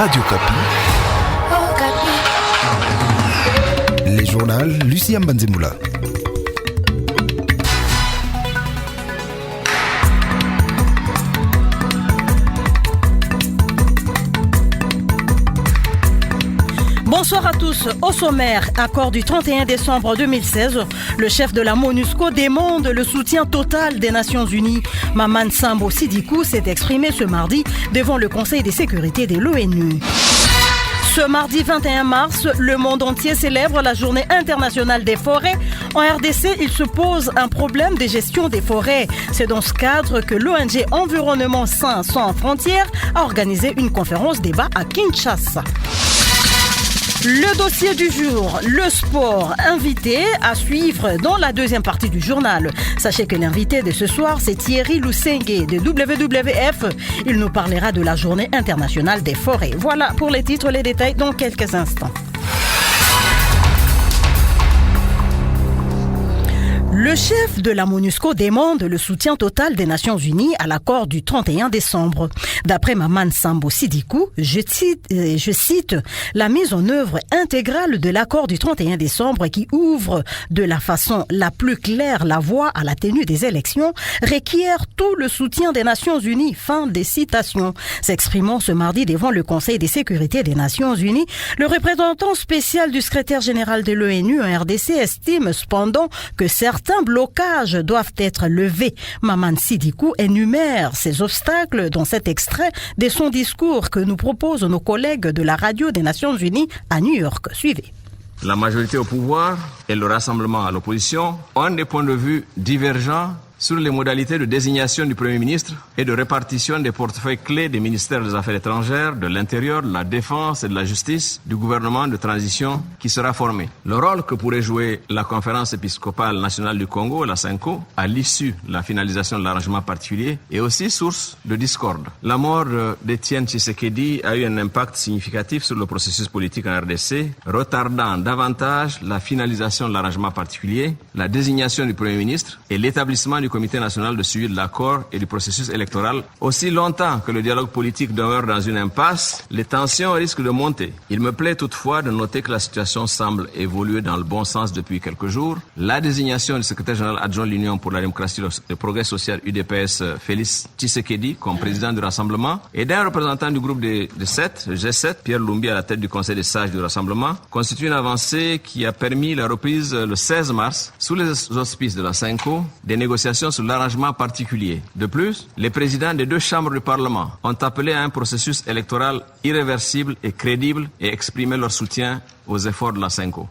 Radio Kapi. Les journaux Lucie Mbanzimula. Bonsoir à tous. Au sommaire, accord du 31 décembre 2016, le chef de la MONUSCO demande le soutien total des Nations Unies. Maman Sambo Sidikou s'est exprimé ce mardi devant le Conseil de sécurité de l'ONU. Ce mardi 21 mars, le monde entier célèbre la Journée internationale des forêts. En RDC, il se pose un problème de gestion des forêts. C'est dans ce cadre que l'ONG Environnement Sain sans frontières a organisé une conférence débat à Kinshasa. Le dossier du jour, le sport, invité à suivre dans la deuxième partie du journal. Sachez que l'invité de ce soir, c'est Thierry Lusenge de WWF. Il nous parlera de la Journée internationale des forêts. Voilà pour les titres, les détails dans quelques instants. Le chef de la MONUSCO demande le soutien total des Nations Unies à l'accord du 31 décembre. D'après Maman Sambo Sidikou, je cite, la mise en œuvre intégrale de l'accord du 31 décembre qui ouvre de la façon la plus claire la voie à la tenue des élections requiert tout le soutien des Nations Unies. Fin des citations. S'exprimant ce mardi devant le Conseil de sécurité des Nations Unies, le représentant spécial du secrétaire général de l'ONU en RDC estime cependant que certains blocages doivent être levés. Maman Sidikou énumère ces obstacles dans cet extrait de son discours que nous proposent nos collègues de la radio des Nations Unies à New York. Suivez. La majorité au pouvoir et le rassemblement à l'opposition ont des points de vue divergents sur les modalités de désignation du Premier ministre et de répartition des portefeuilles clés des ministères des Affaires étrangères, de l'Intérieur, de la Défense et de la Justice du gouvernement de transition qui sera formé. Le rôle que pourrait jouer la Conférence épiscopale nationale du Congo, la CENCO, à l'issue de la finalisation de l'arrangement particulier est aussi source de discorde. La mort d'Étienne Tshisekedi a eu un impact significatif sur le processus politique en RDC, retardant davantage la finalisation de l'arrangement particulier, la désignation du Premier ministre et l'établissement du Comité national de suivi de l'accord et du processus électoral. Aussi longtemps que le dialogue politique demeure dans une impasse, les tensions risquent de monter. Il me plaît toutefois de noter que la situation semble évoluer dans le bon sens depuis quelques jours. La désignation du secrétaire général adjoint de l'Union pour la démocratie et le progrès social UDPS, Félix Tshisekedi, comme président du Rassemblement, et d'un représentant du groupe de G7, Pierre Lumbi à la tête du Conseil des sages du Rassemblement, constitue une avancée qui a permis la reprise le 16 mars, sous les auspices de la CENCO, des négociations sur l'arrangement particulier. De plus, les présidents des deux chambres du Parlement ont appelé à un processus électoral irréversible et crédible et exprimé leur soutien aux efforts de la CENCO.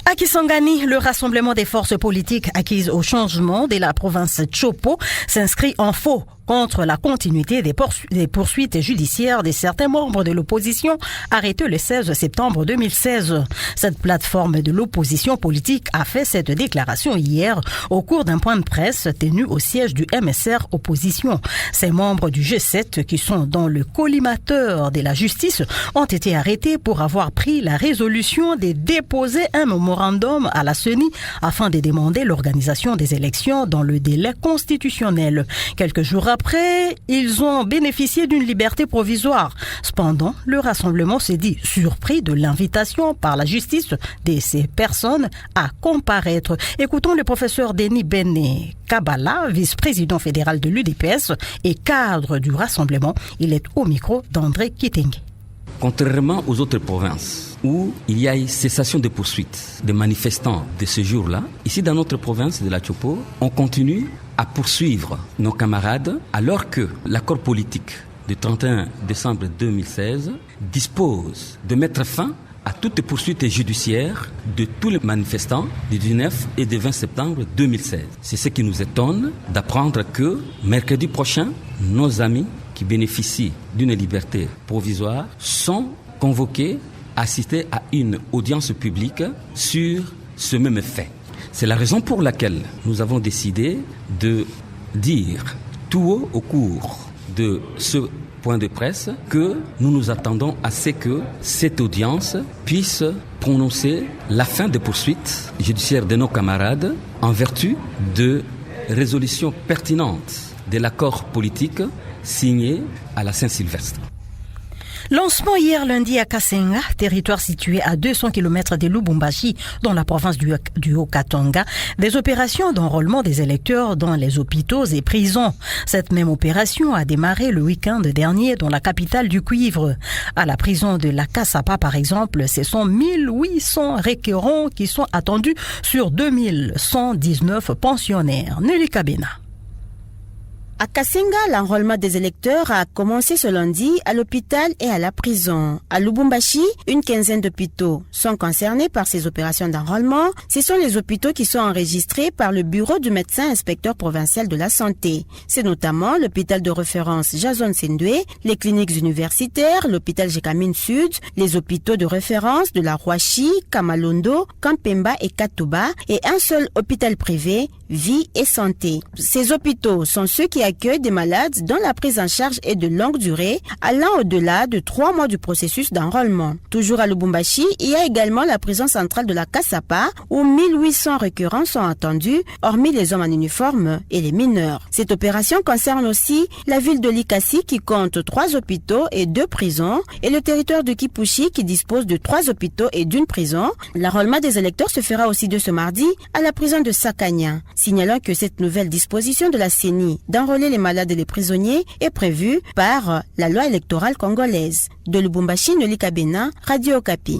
À Kisangani, le rassemblement des forces politiques acquises au changement de la province Chopo s'inscrit en faux contre la continuité des poursuites judiciaires de certains membres de l'opposition arrêtés le 16 septembre 2016. Cette plateforme de l'opposition politique a fait cette déclaration hier au cours d'un point de presse tenu au siège du MSR Opposition. Ces membres du G7 qui sont dans le collimateur de la justice ont été arrêtés pour avoir pris la résolution de déposer un mémorandum à la CENI afin de demander l'organisation des élections dans le délai constitutionnel. Quelques jours après, ils ont bénéficié d'une liberté provisoire. Cependant, le rassemblement s'est dit surpris de l'invitation par la justice de ces personnes à comparaître. Écoutons le professeur Denis Bené Kabala, vice-président fédéral de l'UDPS et cadre du rassemblement. Il est au micro d'André Kitenge. Contrairement aux autres provinces où il y a eu cessation de poursuites des manifestants de ce jour-là, ici dans notre province de la Chopo, on continue à poursuivre nos camarades alors que l'accord politique du 31 décembre 2016 dispose de mettre fin à toutes les poursuites judiciaires de tous les manifestants du 19 et du 20 septembre 2016. C'est ce qui nous étonne d'apprendre que mercredi prochain, nos amis qui bénéficient d'une liberté provisoire sont convoqués à assister à une audience publique sur ce même fait. C'est la raison pour laquelle nous avons décidé de dire tout haut au cours de ce point de presse que nous nous attendons à ce que cette audience puisse prononcer la fin des poursuites judiciaires de nos camarades en vertu de résolutions pertinentes de l'accord politique signé à la Saint-Sylvestre. Lancement hier lundi à Kasenga, territoire situé à 200 km de Lubumbashi, dans la province du Haut-Katanga, des opérations d'enrôlement des électeurs dans les hôpitaux et prisons. Cette même opération a démarré le week-end dernier dans la capitale du cuivre. À la prison de la Kasapa, par exemple, ce sont 1800 requérants qui sont attendus sur 2119 pensionnaires. Nelly Kabena. À Kasenga, l'enrôlement des électeurs a commencé ce lundi à l'hôpital et à la prison. À Lubumbashi, une quinzaine d'hôpitaux sont concernés par ces opérations d'enrôlement. Ce sont les hôpitaux qui sont enregistrés par le bureau du médecin inspecteur provincial de la santé. C'est notamment l'hôpital de référence Jason Sendwe, les cliniques universitaires, l'hôpital Jekamine Sud, les hôpitaux de référence de la Rouachi, Kamalondo, Kampemba et Katuba, et un seul hôpital privé, Vie et Santé. Ces hôpitaux sont ceux qui accueille des malades dont la prise en charge est de longue durée, allant au-delà de 3 mois du processus d'enrôlement. Toujours à Lubumbashi, il y a également la prison centrale de la Kasapa, où 1800 requérants sont attendus, hormis les hommes en uniforme et les mineurs. Cette opération concerne aussi la ville de Likasi qui compte 3 hôpitaux et 2 prisons, et le territoire de Kipushi qui dispose de 3 hôpitaux et d'une prison. L'enrôlement des électeurs se fera aussi de ce mardi à la prison de Sakanya. Signalant que cette nouvelle disposition de la CENI d'enrôler les malades et les prisonniers est prévue par la loi électorale congolaise. De Lubumbashi, Nelly Kabena, Radio Okapi.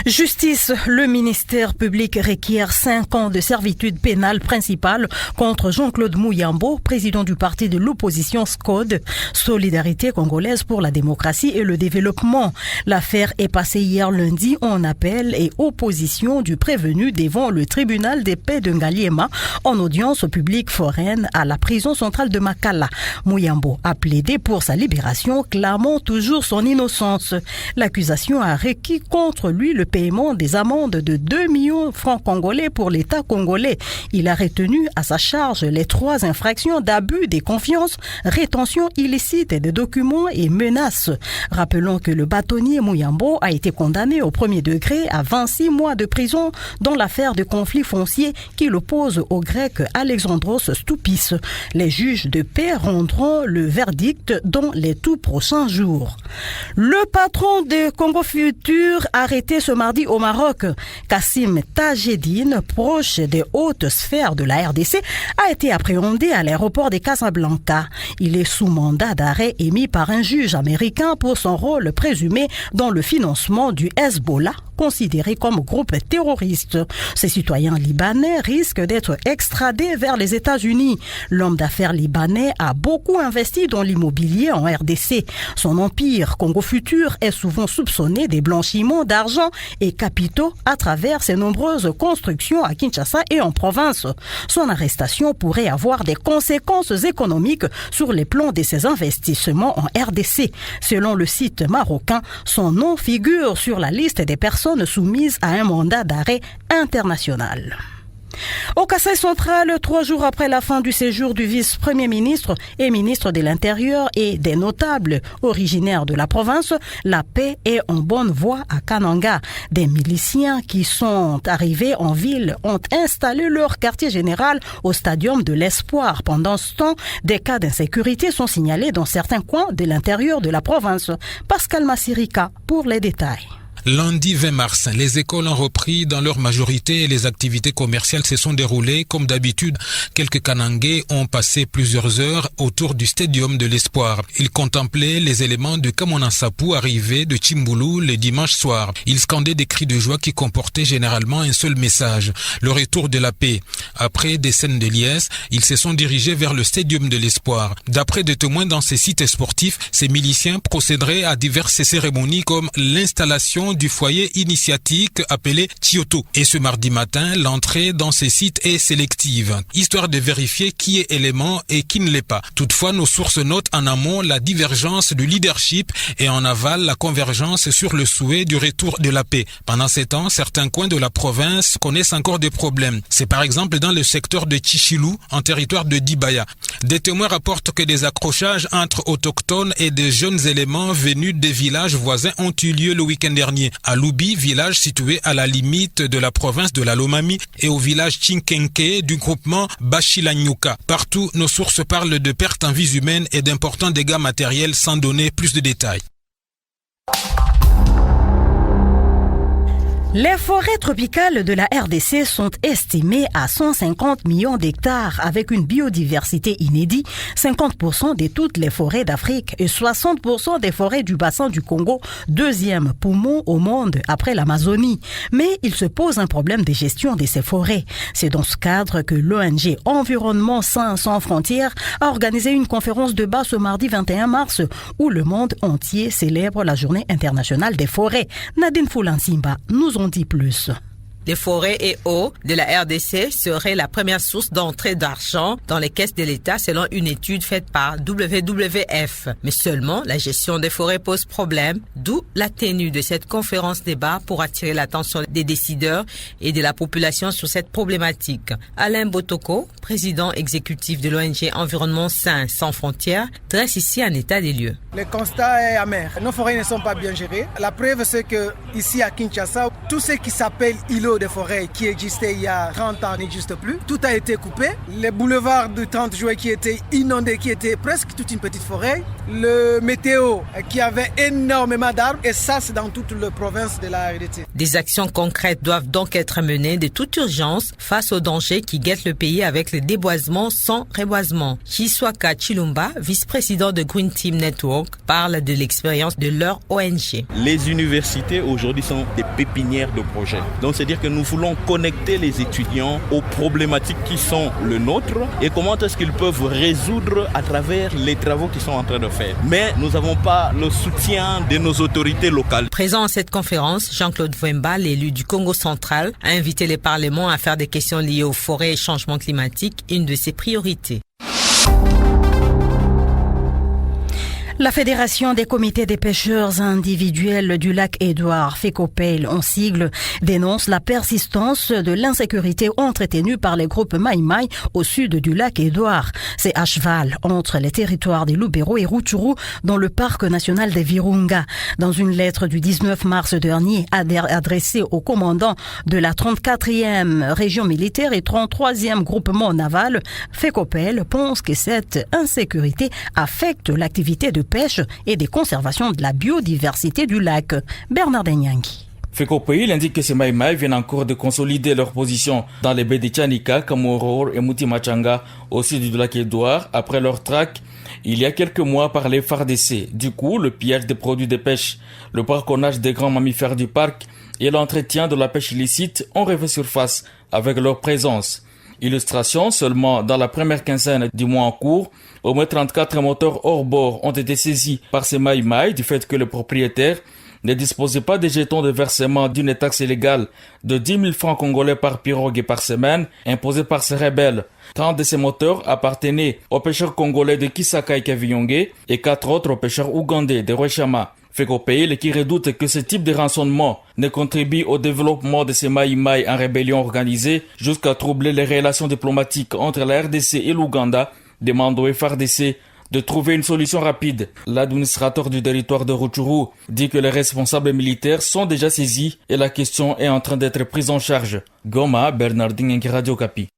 Justice, le ministère public requiert 5 ans de servitude pénale principale contre Jean-Claude Mouyambo, président du parti de l'opposition SCODE, Solidarité congolaise pour la démocratie et le développement. L'affaire est passée hier lundi en appel et opposition du prévenu devant le tribunal des paix de Ngaliema en audience publique foraine à la prison centrale de Makala. Mouyambo a plaidé pour sa libération, clamant toujours son innocence. L'accusation a requis contre lui le paiement des amendes de 2 millions de francs congolais pour l'État congolais. Il a retenu à sa charge les 3 infractions d'abus des confiances, rétention illicite des documents et menaces. Rappelons que le bâtonnier Mouyambo a été condamné au premier degré à 26 mois de prison dans l'affaire de conflit foncier qui l'oppose au grec Alexandros Stoupis. Les juges de paix rendront le verdict dans les tout prochains jours. Le patron de Congo Futur arrêté ce mardi au Maroc, Kassim Tajedine, proche des hautes sphères de la RDC, a été appréhendé à l'aéroport de Casablanca. Il est sous mandat d'arrêt émis par un juge américain pour son rôle présumé dans le financement du Hezbollah, considéré comme groupe terroriste. Ces citoyens libanais risquent d'être extradés vers les États-Unis. L'homme d'affaires libanais a beaucoup investi dans l'immobilier en RDC. Son empire Congo Futur est souvent soupçonné des blanchiments d'argent et capitaux à travers ses nombreuses constructions à Kinshasa et en province. Son arrestation pourrait avoir des conséquences économiques sur les plans de ses investissements en RDC. Selon le site marocain, son nom figure sur la liste des personnes soumises à un mandat d'arrêt international. Au Kasaï central, 3 jours après la fin du séjour du vice-premier ministre et ministre de l'Intérieur et des notables originaires de la province, la paix est en bonne voie à Kananga. Des miliciens qui sont arrivés en ville ont installé leur quartier général au stadium de l'Espoir. Pendant ce temps, des cas d'insécurité sont signalés dans certains coins de l'intérieur de la province. Pascal Massirika pour les détails. Lundi 20 mars, les écoles ont repris dans leur majorité et les activités commerciales se sont déroulées comme d'habitude. Quelques Kanangais ont passé plusieurs heures autour du stadium de l'Espoir. Ils contemplaient les éléments de Kamonansapu arrivés de Chimbulu le dimanche soir. Ils scandaient des cris de joie qui comportaient généralement un seul message, le retour de la paix. Après des scènes de liesse, ils se sont dirigés vers le stadium de l'Espoir. D'après des témoins dans ces sites sportifs, ces miliciens procéderaient à diverses cérémonies comme l'installation du foyer initiatique appelé Tioto. Et ce mardi matin, l'entrée dans ces sites est sélective, histoire de vérifier qui est élément et qui ne l'est pas. Toutefois, nos sources notent en amont la divergence du leadership et en aval la convergence sur le souhait du retour de la paix. Pendant ces temps, certains coins de la province connaissent encore des problèmes. C'est par exemple dans le secteur de Chichilou, en territoire de Dibaya. Des témoins rapportent que des accrochages entre autochtones et des jeunes éléments venus des villages voisins ont eu lieu le week-end dernier. À Lubi, village situé à la limite de la province de la Lomami, et au village Chinkenke du groupement Bashilanyuka. Partout, nos sources parlent de pertes en vies humaines et d'importants dégâts matériels sans donner plus de détails. Les forêts tropicales de la RDC sont estimées à 150 millions d'hectares avec une biodiversité inédite, 50% de toutes les forêts d'Afrique et 60% des forêts du bassin du Congo, deuxième poumon au monde après l'Amazonie. Mais il se pose un problème de gestion de ces forêts. C'est dans ce cadre que l'ONG Environnement Sains sans frontières a organisé une conférence de débat ce mardi 21 mars où le monde entier célèbre la Journée internationale des forêts. Nadine Foulansimba nous en dit plus. Les forêts et eaux de la RDC seraient la première source d'entrée d'argent dans les caisses de l'État selon une étude faite par WWF. Mais seulement la gestion des forêts pose problème, d'où la tenue de cette conférence débat pour attirer l'attention des décideurs et de la population sur cette problématique. Alain Botoko, président exécutif de l'ONG Environnement Sains sans frontières, dresse ici un état des lieux. Le constat est amer. Nos forêts ne sont pas bien gérées. La preuve, c'est que ici à Kinshasa, tout ce qui s'appelle îlots de forêt qui existait il y a 30 ans n'existe plus. Tout a été coupé. Les boulevards du 30 juillet qui étaient inondés, qui étaient presque toute une petite forêt. Le météo qui avait énormément d'arbres. Et ça, c'est dans toute la province de la RDC. Des actions concrètes doivent donc être menées de toute urgence face aux dangers qui guettent le pays avec le déboisement sans reboisement. Chiswaka Chilumba, vice-président de Green Team Network, parle de l'expérience de leur ONG. Les universités aujourd'hui sont des pépinières de projets. Donc c'est-à-dire que nous voulons connecter les étudiants aux problématiques qui sont le nôtre et comment est-ce qu'ils peuvent résoudre à travers les travaux qu'ils sont en train de faire. Mais nous n'avons pas le soutien de nos autorités locales. Présent à cette conférence, Jean-Claude Vwemba, l'élu du Congo central, a invité les parlements à faire des questions liées aux forêts et changement climatique une de ses priorités. La Fédération des comités des pêcheurs individuels du lac Édouard, FECOPEL en sigle, dénonce la persistance de l'insécurité entretenue par les groupes Maïmaï au sud du lac Édouard. C'est à cheval entre les territoires des Lubero et Rutshuru dans le parc national des Virunga. Dans une lettre du 19 mars dernier adressée au commandant de la 34e région militaire et 33e groupement naval, FECOPEL pense que cette insécurité affecte l'activité de pêche et des conservations de la biodiversité du lac. Bernard Denyangi. FECOPEL indique que ces Maïmaï viennent encore de consolider leur position dans les baies de Tchanika, Kamoror et Moutimachanga au sud du lac Édouard après leur traque il y a quelques mois par les FARDC. Du coup, le pillage des produits de pêche, le braconnage des grands mammifères du parc et l'entretien de la pêche illicite ont refait surface avec leur présence. Illustration, seulement dans la première quinzaine du mois en cours, au moins 34 moteurs hors bord ont été saisis par ces Maïmaï du fait que le propriétaire ne disposait pas des jetons de versement d'une taxe illégale de 10 000 francs congolais par pirogue et par semaine imposée par ces rebelles. 30 de ces moteurs appartenaient aux pêcheurs congolais de Kisaka et Kaviyonge et 4 autres aux pêcheurs ougandais de Rweshama. FECOPEL qui redoute que ce type de rançonnement ne contribue au développement de ces Maïmaï en rébellion organisée jusqu'à troubler les relations diplomatiques entre la RDC et l'Ouganda, demande au FARDC de trouver une solution rapide. L'administrateur du territoire de Rutshuru dit que les responsables militaires sont déjà saisis et la question est en train d'être prise en charge. Goma, Bernardine Radio Kapi.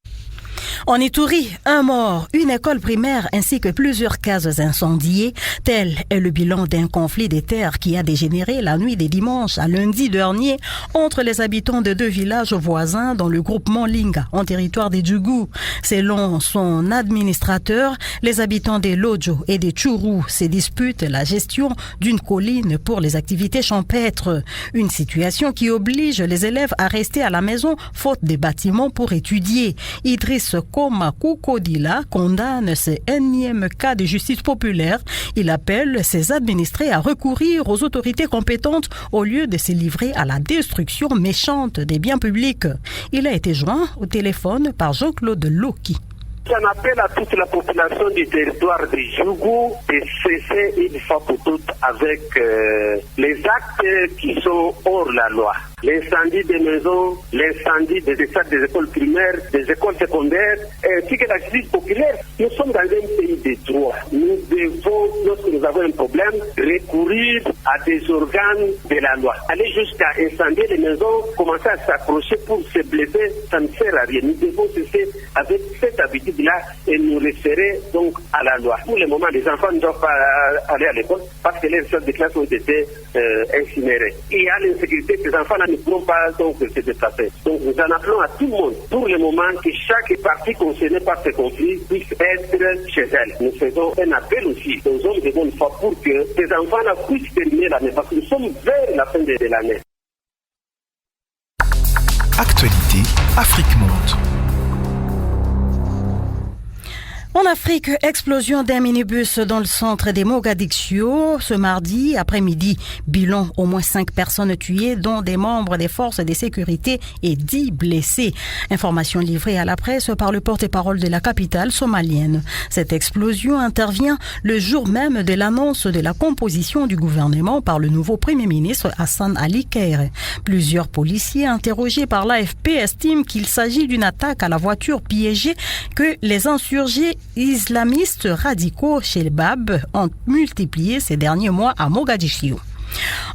En Ituri, un mort, une école primaire ainsi que plusieurs cases incendiées. Tel est le bilan d'un conflit des terres qui a dégénéré la nuit des dimanches à lundi dernier entre les habitants de 2 villages voisins dans le groupement Linga, en territoire des Djougou. Selon son administrateur, les habitants des Lodjo et des Tchourou se disputent la gestion d'une colline pour les activités champêtres. Une situation qui oblige les élèves à rester à la maison faute des bâtiments pour étudier. Idriss Komakou Kodila condamne ce énième cas de justice populaire. Il appelle ses administrés à recourir aux autorités compétentes au lieu de se livrer à la destruction méchante des biens publics. Il a été joint au téléphone par Jean-Claude Loki. J'en appelle à toute la population du territoire de Djougou de cesser une fois pour toutes avec les actes qui sont hors la loi. L'incendie des maisons, l'incendie des écoles primaires, des écoles secondaires, ainsi que la justice populaire. Nous sommes dans un pays de droit. Nous devons, lorsque nous avons un problème, recourir à des organes de la loi. Aller jusqu'à incendier les maisons, commencer à s'accrocher pour se blesser, ça ne sert à rien. Nous devons cesser avec cette habitude-là et nous référer donc à la loi. Pour le moment, les enfants ne doivent pas aller à l'école parce que les salles de classe ont été incinérées. Il y a l'insécurité, ces enfants-là ne pourront pas donc se déplacer. Donc nous en appelons à tout le monde, pour le moment, que chaque partie concernée par ce conflit puisse être chez elle. Nous faisons un appel aussi aux hommes de bonne foi pour que ces enfants-là puissent terminer l'année, parce que nous sommes vers la fin de l'année. Actualité, Afrique Monde. En Afrique, explosion d'un minibus dans le centre des Mogadiscio ce mardi après-midi. Bilan, au moins 5 personnes tuées, dont des membres des forces de sécurité et 10 blessés. Information livrée à la presse par le porte-parole de la capitale somalienne. Cette explosion intervient le jour même de l'annonce de la composition du gouvernement par le nouveau Premier ministre Hassan Ali Khaire. Plusieurs policiers interrogés par l'AFP estiment qu'il s'agit d'une attaque à la voiture piégée que les insurgés islamistes radicaux Shelbab ont multiplié ces derniers mois à Mogadiscio.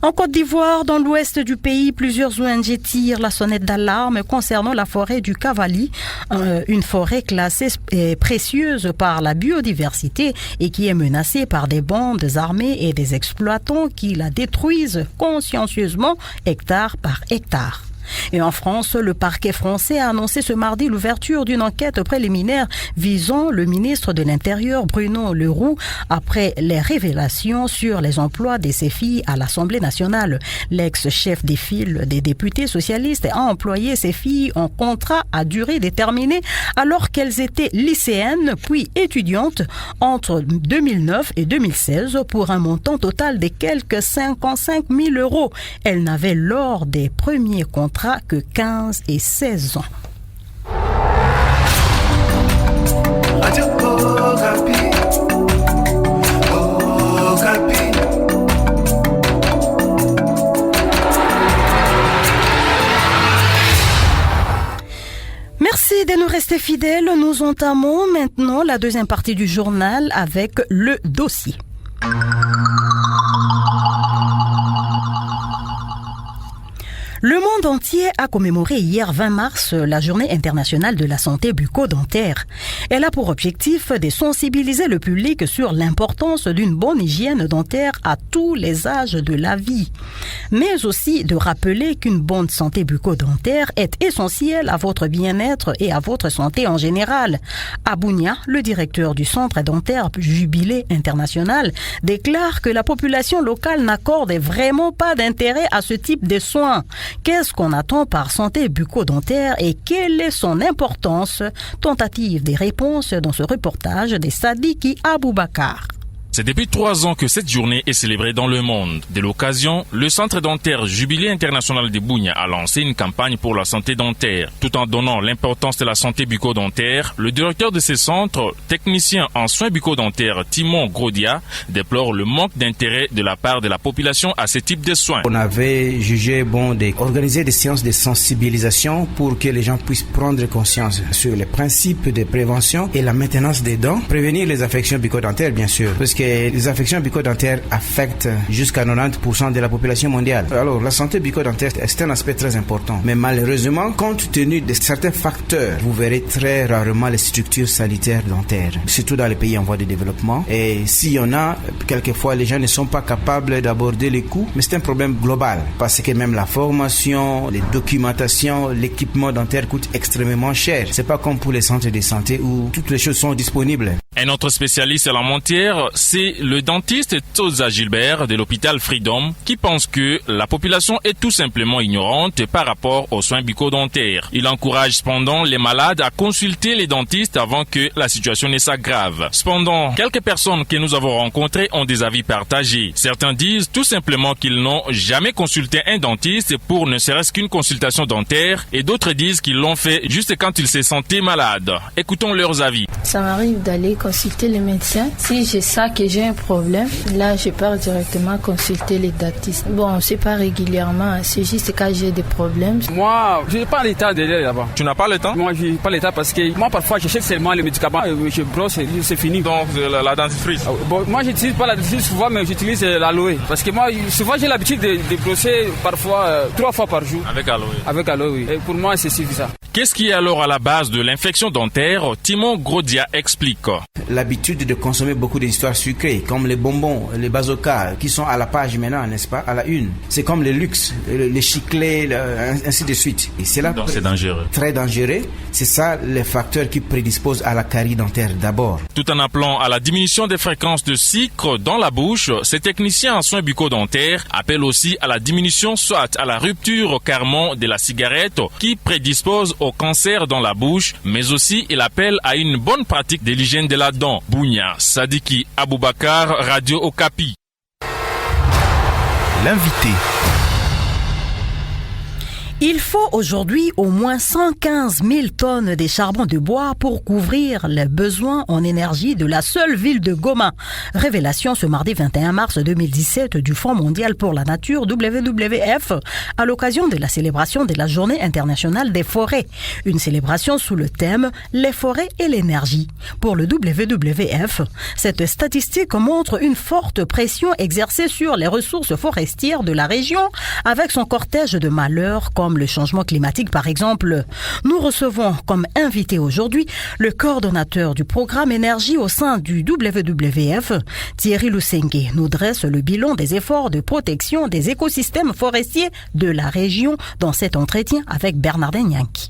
En Côte d'Ivoire, dans l'ouest du pays, plusieurs ONG tirent la sonnette d'alarme concernant la forêt du Cavali, une forêt classée précieuse par la biodiversité et qui est menacée par des bandes armées et des exploitants qui la détruisent consciencieusement hectare par hectare. Et en France, le parquet français a annoncé ce mardi l'ouverture d'une enquête préliminaire visant le ministre de l'Intérieur Bruno Le Roux après les révélations sur les emplois de ses filles à l'Assemblée nationale. L'ex-chef des files des députés socialistes a employé ses filles en contrat à durée déterminée alors qu'elles étaient lycéennes puis étudiantes entre 2009 et 2016 pour un montant total de quelques 55 000 €. Elles n'avaient lors des premiers contrats que 15 et 16 ans. Merci de nous rester fidèles. Nous entamons maintenant la deuxième partie du journal avec le dossier. Le monde entier a commémoré hier 20 mars la journée internationale de la santé bucco-dentaire. Elle a pour objectif de sensibiliser le public sur l'importance d'une bonne hygiène dentaire à tous les âges de la vie, mais aussi de rappeler qu'une bonne santé bucco-dentaire est essentielle à votre bien-être et à votre santé en général. Abounia, le directeur du centre dentaire Jubilé International, déclare que la population locale n'accorde vraiment pas d'intérêt à ce type de soins. Qu'est-ce qu'on attend par santé bucco-dentaire et quelle est son importance? Tentative des réponses dans ce reportage de Sadiki Aboubakar. C'est depuis 3 ans que cette journée est célébrée dans le monde. De l'occasion, le centre dentaire Jubilé International de Bunia a lancé une campagne pour la santé dentaire. Tout en donnant l'importance de la santé bucco-dentaire, le directeur de ce centre, technicien en soins bucco-dentaires Timon Grodia, déplore le manque d'intérêt de la part de la population à ce type de soins. On avait jugé bon d'organiser des séances de sensibilisation pour que les gens puissent prendre conscience sur les principes de prévention et la maintenance des dents, prévenir les affections bucco-dentaires bien sûr, parce que les affections bucco-dentaires affectent jusqu'à 90% de la population mondiale. Alors, la santé bucco-dentaire, c'est un aspect très important. Mais malheureusement, compte tenu de certains facteurs, vous verrez très rarement les structures sanitaires dentaires, surtout dans les pays en voie de développement. Et s'il y en a, quelquefois, les gens ne sont pas capables d'aborder les coûts. Mais c'est un problème global, parce que même la formation, les documentations, l'équipement dentaire coûte extrêmement cher. C'est pas comme pour les centres de santé où toutes les choses sont disponibles. Un autre spécialiste à la matière, c'est le dentiste Toza Gilbert de l'hôpital Freedom qui pense que la population est tout simplement ignorante par rapport aux soins bucco-dentaires. Il encourage cependant les malades à consulter les dentistes avant que la situation ne s'aggrave. Cependant, quelques personnes que nous avons rencontrées ont des avis partagés. Certains disent tout simplement qu'ils n'ont jamais consulté un dentiste pour ne serait-ce qu'une consultation dentaire et d'autres disent qu'ils l'ont fait juste quand ils se sentaient malades. Écoutons leurs avis. Ça m'arrive d'aller consulter les médecins. Si j'ai ça, que j'ai un problème, là je pars directement consulter les dentistes. Bon, c'est pas régulièrement, c'est juste quand j'ai des problèmes. Moi, je n'ai pas le temps d'aller là-bas. Tu n'as pas le temps? Moi, je n'ai pas le temps parce que moi parfois j'achète seulement les médicaments, je brosse et c'est fini. Donc la dentifrice? Bon, moi j'utilise pas la dentifrice souvent, mais j'utilise l'aloe. Parce que moi, souvent j'ai l'habitude de brosser parfois 3 fois par jour. Avec aloe? Avec aloe, oui. Et pour moi c'est suffisant. Qu'est-ce qui est alors à la base de l'infection dentaire? Timon Grodia explique. L'habitude de consommer beaucoup d'histoires sucrées, comme les bonbons, les bazookas, qui sont à la page maintenant, n'est-ce pas, à la une. C'est comme le luxe, les chiclets, ainsi de suite. Et c'est là. Donc c'est dangereux. Très dangereux. C'est ça les facteurs qui prédisposent à la carie dentaire d'abord. Tout en appelant à la diminution des fréquences de sucre dans la bouche, ces techniciens en soins bucco-dentaires appellent aussi à la diminution, soit à la rupture carrément de la cigarette, qui prédispose au cancer dans la bouche, mais aussi il appelle à une bonne pratique de l'hygiène de la dent. Bounia Sadiki Aboubakar, Radio Okapi. L'invité. Il faut aujourd'hui au moins 115 000 tonnes de charbon de bois pour couvrir les besoins en énergie de la seule ville de Goma. Révélation ce mardi 21 mars 2017 du Fonds mondial pour la nature WWF à l'occasion de la célébration de la Journée internationale des forêts. Une célébration sous le thème « Les forêts et l'énergie ». Pour le WWF, cette statistique montre une forte pression exercée sur les ressources forestières de la région avec son cortège de malheurs comme le changement climatique par exemple. Nous recevons comme invité aujourd'hui le coordonnateur du programme énergie au sein du WWF, Thierry Lusenge, nous dresse le bilan des efforts de protection des écosystèmes forestiers de la région dans cet entretien avec Bernardin Nyanki.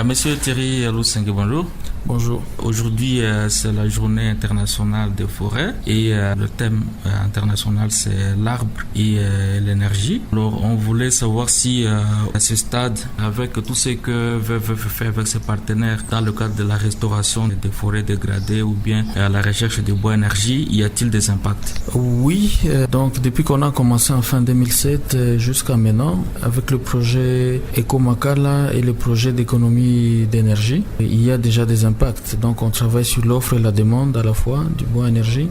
Monsieur Thierry Lusenge, bonjour. Bonjour. Aujourd'hui, c'est la journée internationale des forêts et le thème international, c'est l'arbre et l'énergie. Alors, on voulait savoir si à ce stade, avec tout ce que veut faire avec ses partenaires dans le cadre de la restauration des forêts dégradées ou bien la recherche de bois énergie, y a-t-il des impacts? Oui, donc depuis qu'on a commencé en fin 2007 jusqu'à maintenant, avec le projet Ecomakala et le projet d'économie d'énergie, il y a déjà des impacts. Donc on travaille sur l'offre et la demande à la fois du bois énergie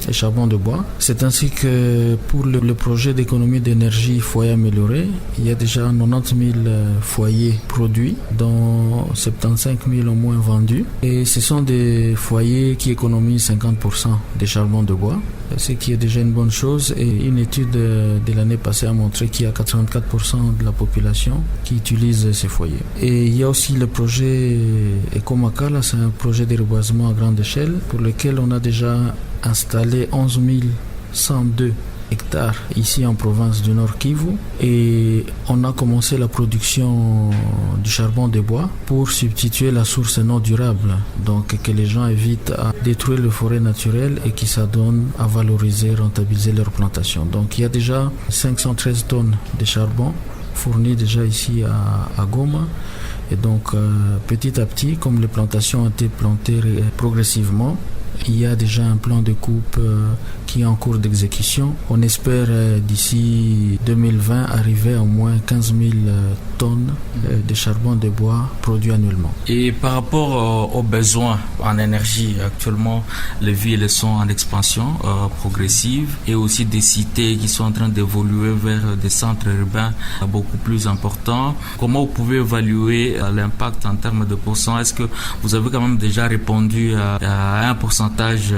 et charbon de bois. C'est ainsi que pour le projet d'économie d'énergie foyer amélioré, il y a déjà 90 000 foyers produits, dont 75 000 au moins vendus. Et ce sont des foyers qui économisent 50% des charbons de bois, ce qui est déjà une bonne chose. Et une étude de l'année passée a montré qu'il y a 84% de la population qui utilise ces foyers. Et il y a aussi le projet Ecomakala, c'est un projet de reboisement à grande échelle pour lequel on a déjà installé 11 102 hectares ici en province du Nord Kivu et on a commencé la production du charbon de bois pour substituer la source non durable, donc que les gens évitent à détruire les forêts naturelles et qui s'adonnent à valoriser, rentabiliser leurs plantations. Donc il y a déjà 513 tonnes de charbon fournies déjà ici à Goma. Et donc, petit à petit, comme les plantations ont été plantées progressivement, il y a déjà un plan de coupe qui est en cours d'exécution. On espère d'ici 2020 arriver à au moins 15 000 tonnes de charbon de bois produits annuellement. Et par rapport aux besoins en énergie, actuellement, les villes sont en expansion progressive et aussi des cités qui sont en train d'évoluer vers des centres urbains beaucoup plus importants. Comment vous pouvez évaluer l'impact en termes de pourcent? Est-ce que vous avez quand même déjà répondu à un pourcentage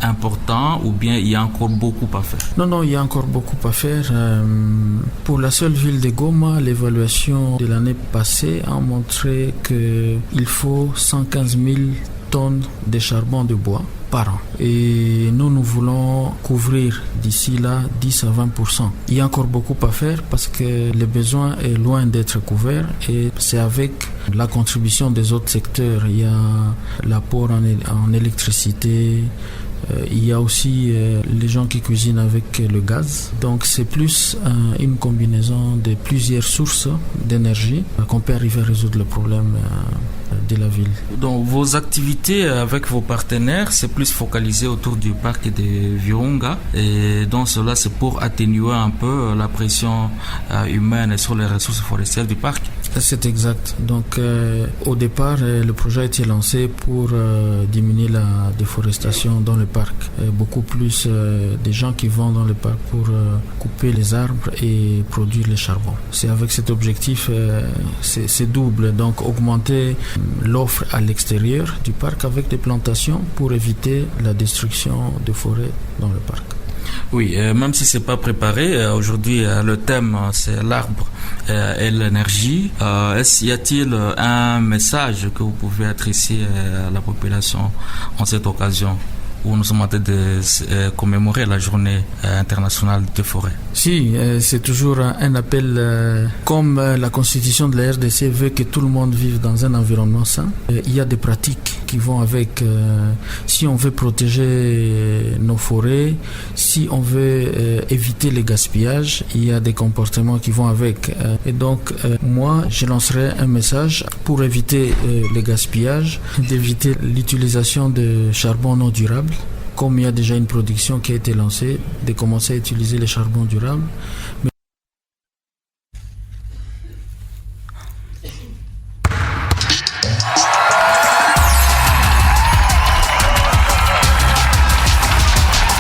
important ou bien il y a encore beaucoup à faire? Non, il y a encore beaucoup à faire. Pour la seule ville de Goma, l'évaluation de l'année passée a montré qu'il faut 115 000 tonnes de charbon de bois par an. Et nous voulons couvrir d'ici là 10 à 20%. Il y a encore beaucoup à faire parce que le besoin est loin d'être couvert et c'est avec la contribution des autres secteurs. Il y a l'apport en électricité, il y a aussi les gens qui cuisinent avec le gaz. Donc c'est plus une combinaison de plusieurs sources d'énergie qu'on peut arriver à résoudre le problème de la ville. Donc vos activités avec vos partenaires, c'est plus focalisé autour du parc de Virunga et donc cela c'est pour atténuer un peu la pression humaine sur les ressources forestières du parc. C'est exact. Donc au départ, le projet a été lancé pour diminuer la déforestation dans le parc. Beaucoup plus des gens qui vont dans le parc pour couper les arbres et produire le charbon. C'est avec cet objectif, c'est double. Donc augmenter l'offre à l'extérieur du parc avec des plantations pour éviter la destruction des forêts dans le parc. Oui, même si c'est pas préparé, aujourd'hui le thème c'est l'arbre et l'énergie. Y a-t-il un message que vous pouvez adresser à la population en cette occasion où nous sommes en train de commémorer la journée internationale des forêts? Si, c'est toujours un appel, comme la constitution de la RDC veut que tout le monde vive dans un environnement sain. Il y a des pratiques qui vont avec, si on veut protéger nos forêts, si on veut éviter les gaspillages, il y a des comportements qui vont avec. Et donc, moi, je lancerai un message pour éviter les gaspillages, d'éviter l'utilisation de charbon non durable. Comme il y a déjà une production qui a été lancée, de commencer à utiliser les charbons durables.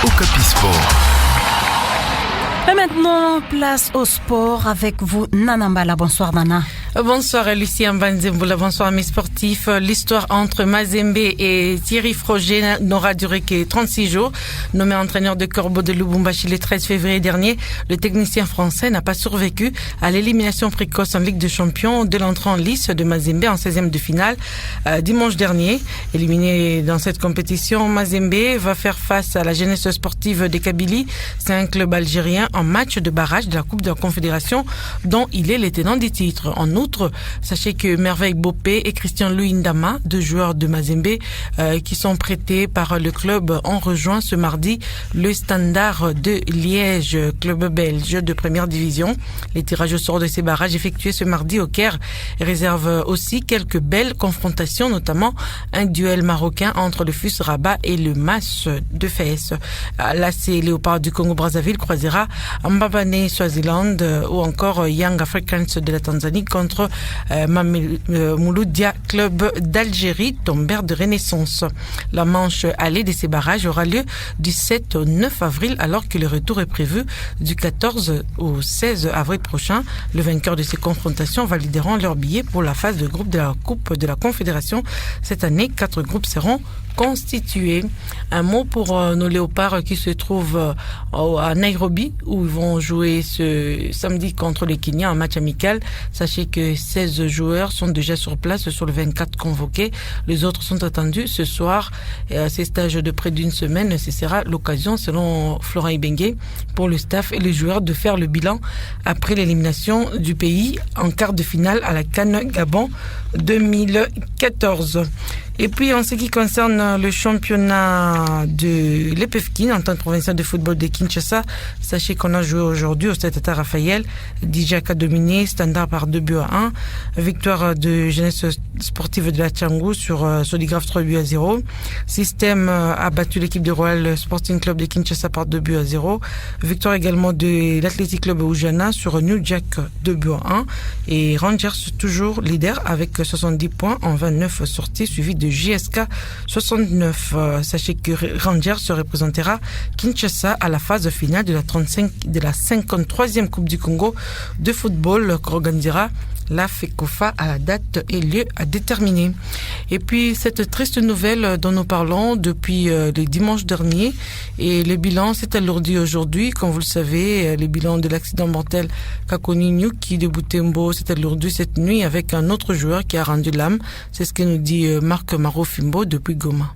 Okapi Sport. Et maintenant, place au sport avec vous, Nana Mbala. Bonsoir, Nana. Bonsoir Lucien Banzemboula, bonsoir mes sportifs. L'histoire entre Mazembe et Thierry Froger n'aura duré que 36 jours. Nommé entraîneur de Corbeau de Lubumbashi le 13 février dernier, le technicien français n'a pas survécu à l'élimination précoce en Ligue des Champions de l'entrée en lice de Mazembe en 16e de finale dimanche dernier. Éliminé dans cette compétition, Mazembe va faire face à la jeunesse sportive de Kabylie. C'est un club algérien en match de barrage de la Coupe de la Confédération dont il est le tenant du titre. En outre, sachez que Merveille Bopé et Christian Luindama, deux joueurs de Mazembe qui sont prêtés par le club, ont rejoint ce mardi le Standard de Liège, club belge de première division. Les tirages au sort de ces barrages effectués ce mardi au Caire réservent aussi quelques belles confrontations, notamment un duel marocain entre le FUS Rabat et le MAS de Fès. L'AC Léopard du Congo-Brazzaville croisera Mbabane Swaziland ou encore Young Africans de la Tanzanie contre Mouloudia, club d'Algérie, tombeur de Renaissance. La manche allée de ces barrages aura lieu du 7 au 9 avril, alors que le retour est prévu du 14 au 16 avril prochain. Le vainqueur de ces confrontations valideront leur billet pour la phase de groupe de la Coupe de la Confédération. Cette année, 4 groupes seront constitués. Un mot pour nos léopards qui se trouvent à Nairobi, où ils vont jouer ce samedi contre les Kenyans, un match amical. Sachez que 16 joueurs sont déjà sur place sur les 24 convoqués. Les autres sont attendus ce soir. Ces stages de près d'une semaine, ce sera l'occasion, selon Florent Ibengue, pour le staff et les joueurs de faire le bilan après l'élimination du pays en quart de finale à la CAN Gabon 2014. Et puis, en ce qui concerne le championnat de l'EPFKIN, entente provinciale de football de Kinshasa, sachez qu'on a joué aujourd'hui au Stade Tata Raphaël. Dijak a dominé, Standard par 2-1. Victoire de jeunesse sportive de la Tchangou sur Soligraphe 3-0. Système a battu l'équipe de Royal Sporting Club de Kinshasa par 2-0. Victoire également de l'Athletic Club Oujana sur New Jack 2-1. Et Rangers toujours leader avec 70 points en 29 sorties, suivi de JSK 69. Sachez que Rangers se représentera Kinshasa à la phase finale de la 53e Coupe du Congo de football qu'organisera la FECOFA à la date et lieu à déterminer. Et puis cette triste nouvelle dont nous parlons depuis le dimanche dernier, et le bilan s'est alourdi aujourd'hui. Comme vous le savez, le bilan de l'accident mortel Kakoni Nyuki de Butembo s'est alourdi cette nuit avec un autre joueur qui a rendu l'âme. C'est ce que nous dit Marc Marofimbo depuis Goma.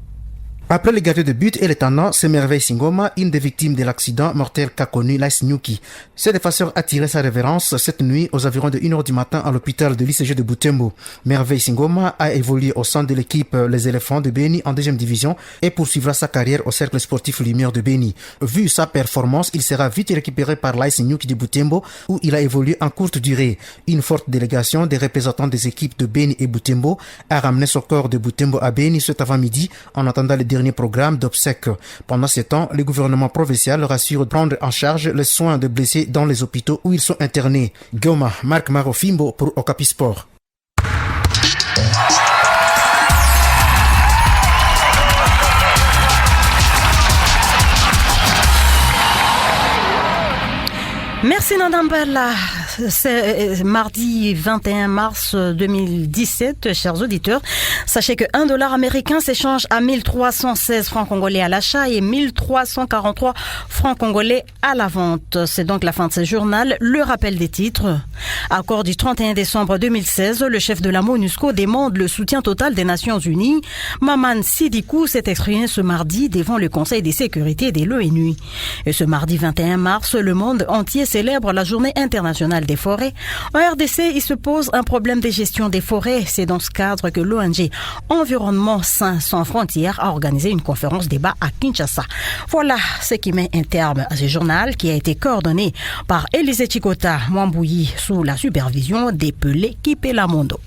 Après le gardien de but et le tenant, c'est Merveille Singoma, une des victimes de l'accident mortel qu'a connu Lais Nyuki. Ce défenseur a tiré sa révérence cette nuit aux environs de 1h du matin à l'hôpital de l'ICG de Butembo. Merveille Singoma a évolué au sein de l'équipe Les Éléphants de Béni en 2e division et poursuivra sa carrière au cercle sportif Lumière de Béni. Vu sa performance, il sera vite récupéré par Lais Nyuki de Butembo où il a évolué en courte durée. Une forte délégation des représentants des équipes de Béni et Butembo a ramené son corps de Butembo à Béni cet avant-midi en attendant le dernier programme d'obsèques. Pendant ce temps, le gouvernement provincial rassure de prendre en charge les soins de blessés dans les hôpitaux où ils sont internés. Goma, Marc Marofimbo pour Okapi Sport. Merci Nandambala. C'est mardi 21 mars 2017, chers auditeurs. Sachez que $1 américain s'échange à 1316 francs congolais à l'achat et 1343 francs congolais à la vente. C'est donc la fin de ce journal. Le rappel des titres. Accord du 31 décembre 2016, le chef de la MONUSCO demande le soutien total des Nations Unies. Maman Sidikou s'est exprimé ce mardi devant le Conseil de sécurité de l'ONU. Et ce mardi 21 mars, le monde entier célèbre la journée internationale des forêts. En RDC, il se pose un problème de gestion des forêts. C'est dans ce cadre que l'ONG Environnement Sain Sans Frontières a organisé une conférence débat à Kinshasa. Voilà ce qui met un terme à ce journal qui a été coordonné par Élisée Chikota Mwambouyi sous la supervision des Pelé Kipelamondo.